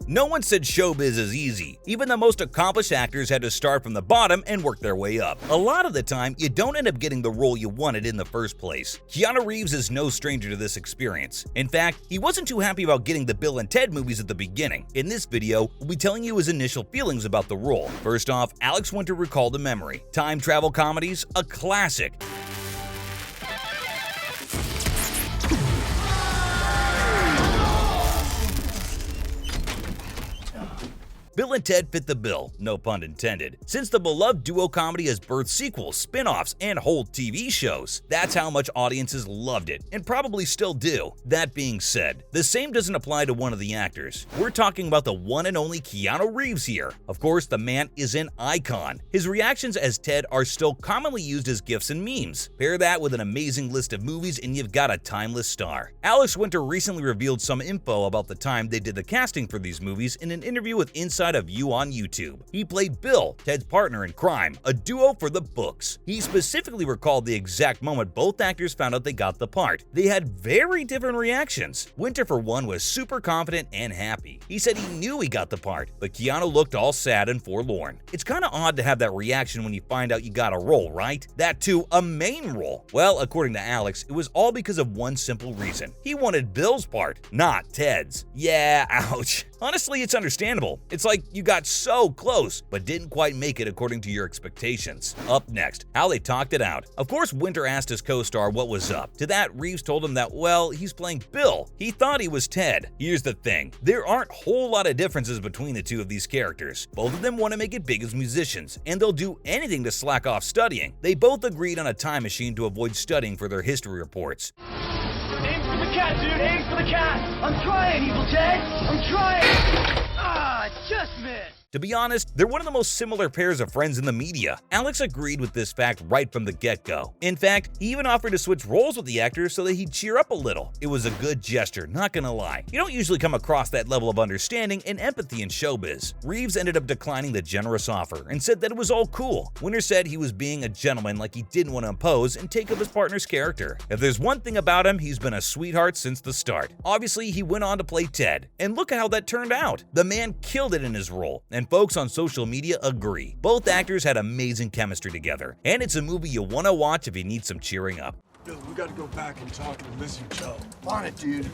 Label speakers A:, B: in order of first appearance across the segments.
A: No one said showbiz is easy. Even the most accomplished actors had to start from the bottom and work their way up. A lot of the time, you don't end up getting the role you wanted in the first place. Keanu Reeves is no stranger to this experience. In fact, he wasn't too happy about getting the Bill and Ted movies at the beginning. In this video, we'll be telling you his initial feelings about the role. First off, Alex Winter recalled a memory. Time travel comedies, a classic. Bill and Ted fit the bill, no pun intended, since the beloved duo comedy has birthed sequels, spin-offs, and whole TV shows. That's how much audiences loved it, and probably still do. That being said, the same doesn't apply to one of the actors. We're talking about the one and only Keanu Reeves here. Of course, the man is an icon. His reactions as Ted are still commonly used as gifs and memes. Pair that with an amazing list of movies and you've got a timeless star. Alex Winter recently revealed some info about the time they did the casting for these movies in an interview with Inside of You on YouTube. He played Bill, Ted's partner in crime, a duo for the books. He specifically recalled the exact moment both actors found out they got the part. They had very different reactions. Winter, for one, was super confident and happy. He said he knew he got the part, but Keanu looked all sad and forlorn. It's kinda odd to have that reaction when you find out you got a role, right? That too, a main role. Well, according to Alex, it was all because of one simple reason. He wanted Bill's part, not Ted's. Yeah, ouch. Honestly, it's understandable. It's like you got so close, but didn't quite make it according to your expectations. Up next, how they talked it out. Of course, Winter asked his co-star what was up. To that, Reeves told him that, well, he's playing Bill. He thought he was Ted. Here's the thing. There aren't a whole lot of differences between the two of these characters. Both of them want to make it big as musicians, and they'll do anything to slack off studying. They both agreed on a time machine to avoid studying for their history reports.
B: Aim for the cat, dude! Aim for the cat! I'm trying, Evil Ted! I'm trying! Just missed!
A: To be honest, they're one of the most similar pairs of friends in the media. Alex agreed with this fact right from the get-go. In fact, he even offered to switch roles with the actor so that he'd cheer up a little. It was a good gesture, not gonna lie. You don't usually come across that level of understanding and empathy in showbiz. Reeves ended up declining the generous offer and said that it was all cool. Winter said he was being a gentleman, like he didn't want to impose and take up his partner's character. If there's one thing about him, he's been a sweetheart since the start. Obviously, he went on to play Ted, and look at how that turned out. The man killed it in his role, and folks on social media agree. Both actors had amazing chemistry together, and it's a movie you want to watch if you need some cheering up.
C: Bill, we gotta go back and talk to Lizzie Joe. On it, dude.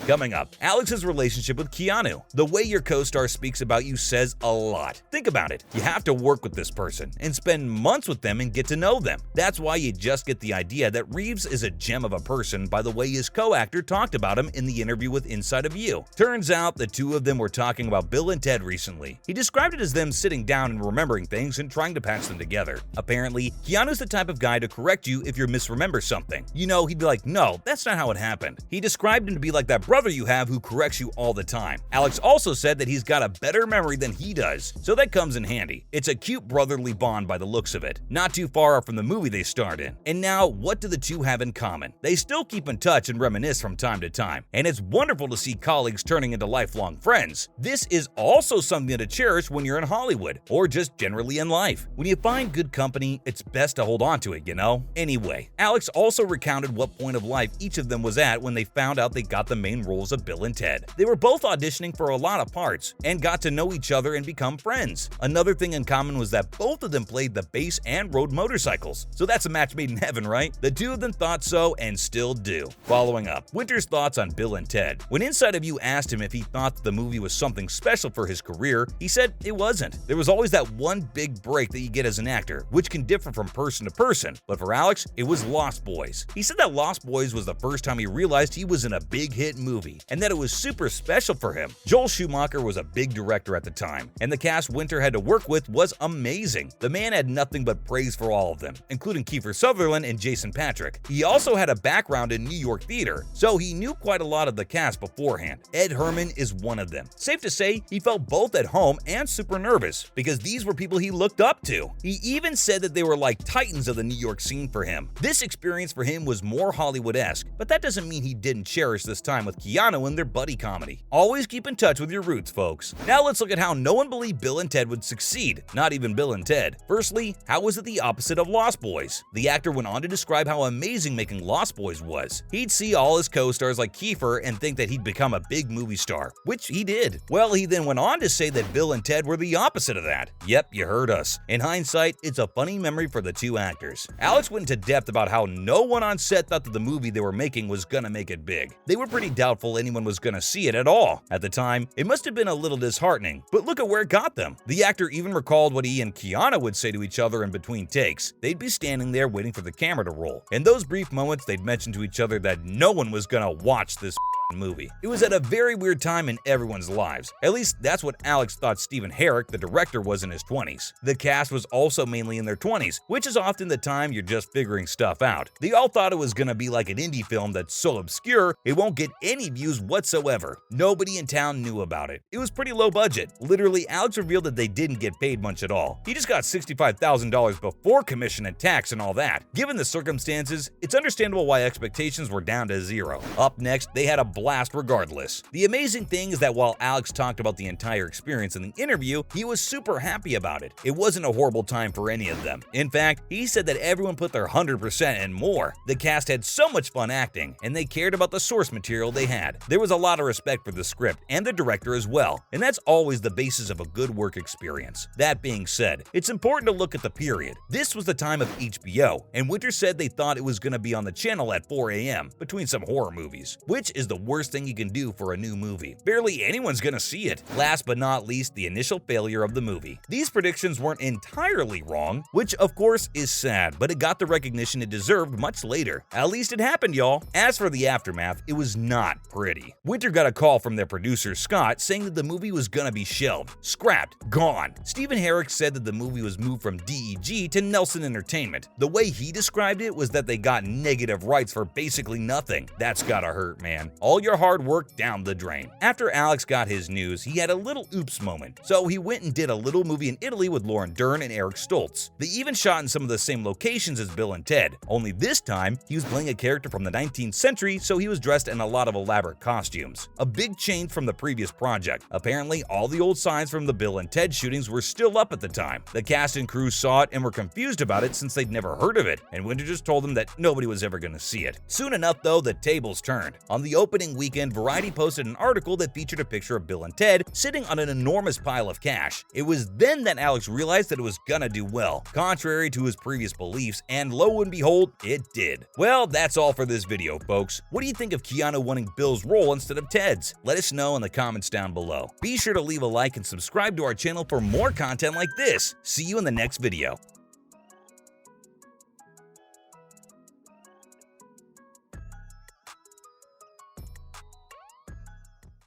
A: Coming up, Alex's relationship with Keanu. The way your co-star speaks about you says a lot. Think about it. You have to work with this person and spend months with them and get to know them. That's why you just get the idea that Reeves is a gem of a person by the way his co-actor talked about him in the interview with Inside of You. Turns out the two of them were talking about Bill and Ted recently. He described it as them sitting down and remembering things and trying to patch them together. Apparently, Keanu's the type of guy to correct you if you misremember something. You know, he'd be like, no, that's not how it happened. He described him to be like that brother you have who corrects you all the time. Alex also said that he's got a better memory than he does, so that comes in handy. It's a cute brotherly bond by the looks of it, not too far off from the movie they starred in. And now, what do the two have in common? They still keep in touch and reminisce from time to time, and it's wonderful to see colleagues turning into lifelong friends. This is also something to cherish when you're in Hollywood, or just generally in life. When you find good company, it's best to hold on to it, you know? Anyway, Alex also recounted what point of life each of them was at when they found out they got the main roles of Bill and Ted. They were both auditioning for a lot of parts and got to know each other and become friends. Another thing in common was that both of them played the bass and rode motorcycles. So that's a match made in heaven, right? The two of them thought so and still do. Following up, Winter's thoughts on Bill and Ted. When Inside of You asked him if he thought the movie was something special for his career, he said it wasn't. There was always that one big break that you get as an actor, which can differ from person to person. But for Alex, it was Lost Boys. He said that Lost Boys was the first time he realized he was in a big hit movie, and that it was super special for him. Joel Schumacher was a big director at the time, and the cast Winter had to work with was amazing. The man had nothing but praise for all of them, including Kiefer Sutherland and Jason Patric. He also had a background in New York theater, so he knew quite a lot of the cast beforehand. Ed Herman is one of them. Safe to say, he felt both at home and super nervous, because these were people he looked up to. He even said that they were like titans of the New York scene for him. This experience for him was more Hollywood-esque, but that doesn't mean he didn't cherish this time with Keanu in their buddy comedy. Always keep in touch with your roots, folks. Now let's look at how no one believed Bill and Ted would succeed, not even Bill and Ted. Firstly, how was it the opposite of Lost Boys? The actor went on to describe how amazing making Lost Boys was. He'd see all his co-stars like Kiefer and think that he'd become a big movie star, which he did. Well, he then went on to say that Bill and Ted were the opposite of that. Yep, you heard us. In hindsight, it's a funny memory for the two actors. Alex went into depth about how no one on set thought that the movie they were making was gonna make it big. They were pretty doubtful anyone was gonna see it at all. At the time, it must have been a little disheartening, but look at where it got them. The actor even recalled what he and Keanu would say to each other in between takes. They'd be standing there waiting for the camera to roll. In those brief moments, they'd mention to each other that no one was gonna watch this movie. It was at a very weird time in everyone's lives. At least that's what Alex thought Stephen Herrick, the director, was in his 20s. The cast was also mainly in their 20s, which is often the time you're just figuring stuff out. They all thought it was gonna be like an indie film that's so obscure it won't get any views whatsoever. Nobody in town knew about it. It was pretty low budget. Literally, Alex revealed that they didn't get paid much at all. He just got $65,000 before commission and tax and all that. Given the circumstances, it's understandable why expectations were down to zero. Up next, they had a blast regardless. The amazing thing is that while Alex talked about the entire experience in the interview, he was super happy about it. It wasn't a horrible time for any of them. In fact, he said that everyone put their 100% and more. The cast had so much fun acting, and they cared about the source material they had. There was a lot of respect for the script and the director as well, and that's always the basis of a good work experience. That being said, it's important to look at the period. This was the time of HBO, and Winter said they thought it was going to be on the channel at 4 a.m. between some horror movies, which is the worst thing you can do for a new movie. Barely anyone's gonna see it. Last but not least, the initial failure of the movie. These predictions weren't entirely wrong, which of course is sad, but it got the recognition it deserved much later. At least it happened, y'all. As for the aftermath, it was not pretty. Winter got a call from their producer Scott saying that the movie was gonna be shelved, scrapped, gone. Stephen Herrick said that the movie was moved from DEG to Nelson Entertainment. The way he described it was that they got negative rights for basically nothing. That's gotta hurt, man. All your hard work down the drain. After Alex got his news, he had a little oops moment. So he went and did a little movie in Italy with Lauren Dern and Eric Stoltz. They even shot in some of the same locations as Bill and Ted, only this time he was playing a character from the 19th century, so he was dressed in a lot of elaborate costumes. A big change from the previous project. Apparently, all the old signs from the Bill and Ted shootings were still up at the time. The cast and crew saw it and were confused about it since they'd never heard of it, and Winter just told them that nobody was ever going to see it. Soon enough, though, the tables turned. On the opening weekend, Variety posted an article that featured a picture of Bill and Ted sitting on an enormous pile of cash. It was then that Alex realized that it was gonna do well, contrary to his previous beliefs, and lo and behold, it did. Well, that's all for this video, folks. What do you think of Keanu winning Bill's role instead of Ted's? Let us know in the comments down below. Be sure to leave a like and subscribe to our channel for more content like this. See you in the next video.